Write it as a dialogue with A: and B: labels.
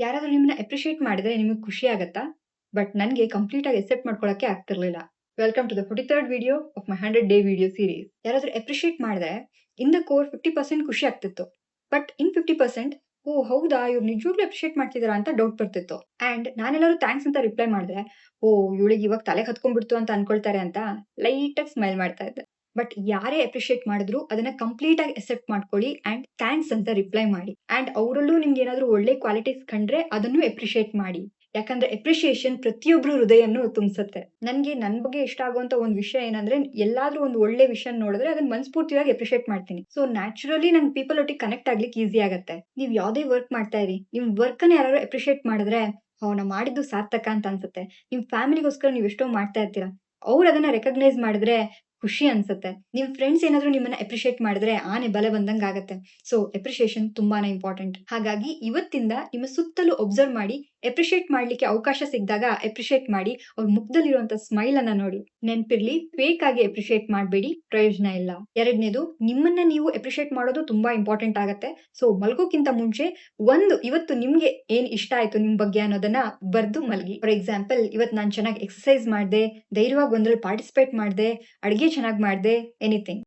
A: ಯಾರಾದ್ರೂ ನಿಮ್ಮನ್ನ ಅಪ್ರಿಶಿಯೇಟ್ ಮಾಡಿದ್ರೆ ನಿಮಗೆ ಖುಷಿ ಆಗತ್ತಾ? ಬಟ್ ನನಗೆ ಕಂಪ್ಲೀಟ್ ಆಗಿ ಅಕ್ಸೆಪ್ಟ್ ಮಾಡ್ಕೊಳಕ್ಕೆ ಆಗ್ತಿರ್ಲಿಲ್ಲ. Welcome to the 43rd video of my 100 day video series. ಯಾರಾದ್ರೂ ಅಪ್ರಿಶಿಯೇಟ್ ಮಾಡಿದ್ರೆ ಇನ್ ದ ಕೋರ್ 50% ಖುಷಿ ಆಗ್ತಿತ್ತು. ಬಟ್ ಇನ್ 50% ಓ ಹೌದಾ ಇವ್ರು ನಿಜವಾಗ್ಲೂ ಅಪ್ರಿಶಿಯೇಟ್ ಮಾಡ್ತಿದಾರಾ ಅಂತ ಡೌಟ್ ಬರ್ತಿತ್ತು. ಅಂಡ್ ನಾನೆಲ್ಲರೂ ಥ್ಯಾಂಕ್ಸ್ ಅಂತ ರಿಪ್ಲೈ ಮಾಡಿದ್ರೆ ಓ ಇವಳಿಗೆ ಇವಾಗ ತಲೆ ಹತ್ಕೊಂಡ್ಬಿಡ್ತು ಅಂತ ಅನ್ಕೊಳ್ತಾರೆ ಅಂತ ಲೈಟ್ ಆಗಿ ಸ್ಮೈಲ್ ಮಾಡ್ತಾ ಇದ್ದೆ. ಬಟ್ ಯಾರೇ ಅಪ್ರಿಶಿಯೇಟ್ ಮಾಡಿದ್ರು ಅದನ್ನ ಕಂಪ್ಲೀಟ್ ಆಗಿ ಅಕ್ಸೆಪ್ಟ್ ಮಾಡ್ಕೊಳ್ಳಿ ಅಂಡ್ ಥ್ಯಾಂಕ್ಸ್ ಅಂತ ರಿಪ್ಲೈ ಮಾಡಿ. ಅಂಡ್ ಅವರಲ್ಲೂ ನಿಮ್ಗೆ ಏನಾದ್ರು ಒಳ್ಳೆ ಕ್ವಾಲಿಟೀಸ್ ಕಂಡ್ರೆ ಅದನ್ನು ಅಪ್ರಿಶಿಯೇಟ್ ಮಾಡಿ. ಯಾಕಂದ್ರೆ ಅಪ್ರಿಶಿಯೇಷನ್ ಪ್ರತಿಯೊಬ್ರು ಹೃದಯನ್ನು ತುಂಬಿಸುತ್ತೆ. ನನ್ಗೆ ನನ್ ಬಗ್ಗೆ ಇಷ್ಟ ಆಗುವಂತ ಒಂದು ವಿಷಯ ಏನಂದ್ರೆ ಎಲ್ಲಾದ್ರೂ ಒಂದು ಒಳ್ಳೆ ವಿಷಯ ನೋಡಿದ್ರೆ ಅದನ್ನ ಮನಸ್ಫೂರ್ತಿಯಾಗಿ ಅಪ್ರಿಶಿಯೇಟ್ ಮಾಡ್ತೀನಿ. ಸೊ ನ್ಯಾಚುರಲಿ ನಂಗೆ ಪೀಪಲ್ ಒಟ್ಟಿಗೆ ಕನೆಕ್ಟ್ ಆಗ್ಲಿಕ್ಕೆ ಈಸಿ ಆಗುತ್ತೆ. ನೀವ್ ಯಾವ್ದೇ ವರ್ಕ್ ಮಾಡ್ತಾ ಇರಿ, ನಿಮ್ ವರ್ಕ್ ಅನ್ನ ಯಾರು ಅಪ್ರಿಶಿಯೇಟ್ ಮಾಡಿದ್ರೆ ನಾ ಮಾಡಿದ್ದು ಸಾರ್ಥಕ ಅಂತ ಅನ್ಸುತ್ತೆ. ನಿಮ್ ಫ್ಯಾಮಿಲಿಗೋಸ್ಕರ ನೀವ್ ಎಷ್ಟೋ ಮಾಡ್ತಾ ಇರ್ತೀರಾ, ಅವ್ರು ಅದನ್ನ ರೆಕಗ್ನೈಸ್ ಮಾಡಿದ್ರೆ ಖುಷಿ ಅನ್ಸುತ್ತೆ. ನಿಮ್ ಫ್ರೆಂಡ್ಸ್ ಏನಾದ್ರು ನಿಮ್ಮನ್ನ ಅಪ್ರಿಶಿಯೇಟ್ ಮಾಡಿದ್ರೆ ಆನೆ ಬಲ ಬಂದಂಗ ಆಗತ್ತೆ. ಸೊ ಅಪ್ರಿಶಿಯೇಷನ್ ತುಂಬಾನೇ ಇಂಪಾರ್ಟೆಂಟ್. ಹಾಗಾಗಿ ಇವತ್ತಿಂದ ನಿಮ್ಮ ಸುತ್ತಲೂ ಒಬ್ಸರ್ವ್ ಮಾಡಿ, ಅಪ್ರಿಶಿಯೇಟ್ ಮಾಡ್ಲಿಕ್ಕೆ ಅವಕಾಶ ಸಿಕ್ಕಿದಾಗ ಅಪ್ರಿಶಿಯೇಟ್ ಮಾಡಿ. ಅವ್ರ ಮುಖದಲ್ಲಿರುವಂತ ಸ್ಮೈಲ್ ಅನ್ನ ನೋಡಿ. ನೆನ್ಪಿರ್ಲಿ, ಫೇಕ್ ಆಗಿ ಅಪ್ರಿಶಿಯೇಟ್ ಮಾಡಬೇಡಿ, ಪ್ರಯೋಜನ ಇಲ್ಲ. ಎರಡನೇದು, ನಿಮ್ಮನ್ನ ನೀವು ಅಪ್ರಿಶಿಯೇಟ್ ಮಾಡೋದು ತುಂಬಾ ಇಂಪಾರ್ಟೆಂಟ್ ಆಗತ್ತೆ. ಸೊ ಮಲ್ಗೋಕ್ಕಿಂತ ಮುಂಚೆ ಇವತ್ತು ನಿಮ್ಗೆ ಏನ್ ಇಷ್ಟ ಆಯ್ತು ನಿಮ್ ಬಗ್ಗೆ ಅನ್ನೋದನ್ನ ಬರ್ದು ಮಲ್ಗಿ. ಫಾರ್ ಎಕ್ಸಾಂಪಲ್, ಇವತ್ತು ನಾನು ಚೆನ್ನಾಗಿ ಎಕ್ಸರ್ಸೈಸ್ ಮಾಡಿದೆ, ಧೈರ್ಯವಾಗಿ ಒಂದ್ರಲ್ಲಿ ಪಾರ್ಟಿಸಿಪೇಟ್ ಮಾಡಿದೆ, ಅಡಿಗೆ ಚೆನ್ನಾಗಿ ಮಾಡಿದೆ, ಎನಿಥಿಂಗ್.